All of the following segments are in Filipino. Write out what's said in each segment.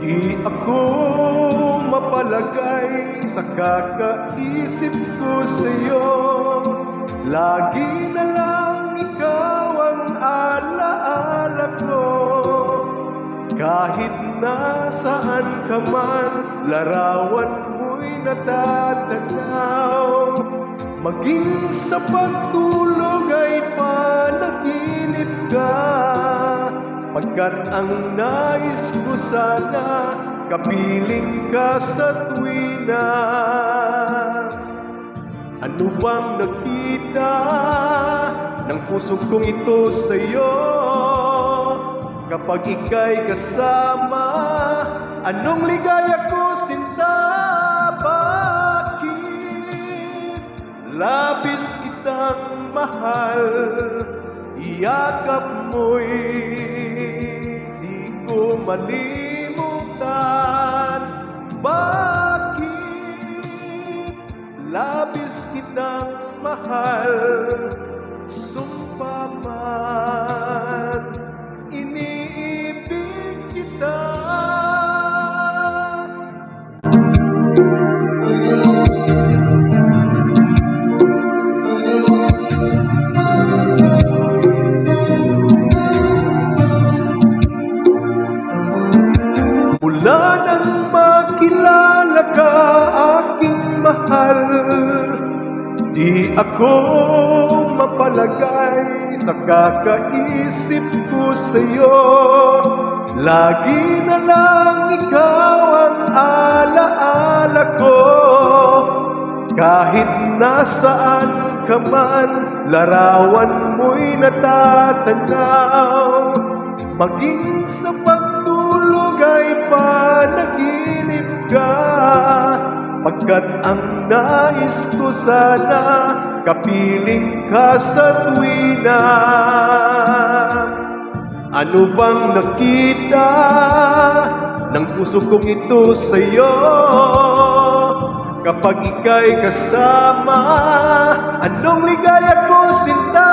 Di ako mapalagay sa kakaisip ko sa'yo. Lagi na lang ikaw ang alaala ko. Kahit nasaan ka man, larawan mo'y natatanaw. Maging sa pagtulog ay panaginip ka, pagkat ang nais ko sana, kapiling ka sa tuwina. Ano bang nakita ng puso kong ito sa'yo? Kapag ika'y kasama, anong ligaya ko sinta? Bakit labis kitang mahal? Iyakap mo'y di ko malimutan. Bakit labis kitang mahal? Sumpa man, iniibig kita. Mula nang makilala ka, aking mahal, di ako mapalagay sa kakaisip ko sa'yo. Lagi na lang ikaw ang alaala ko. Kahit nasaan ka man, larawan mo'y natatanaw. Maging sa pagtulog ay panaginip ka, pagkat ang nais ko sana, kapiling ka sa tuwina. Ano bang nakita ng puso kong ito sa'yo? Kapag ika'y kasama, anong ligaya ko sinta?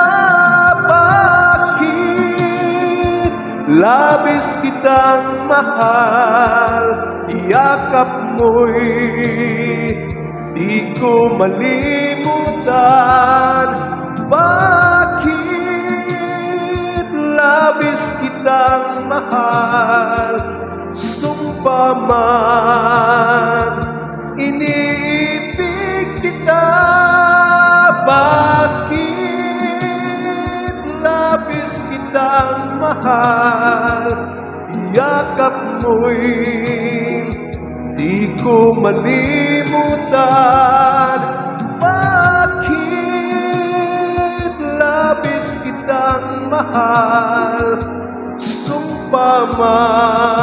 Bakit labis kitang mahal? Iyakap mo'y di ko malimutan. Bakit labis kitang mahal? Sumpa man, iniibig kita. Bakit labis kitang mahal? Iyakap mo'y di ko malimutan. Bakit labis kitang mahal? Sumpa man,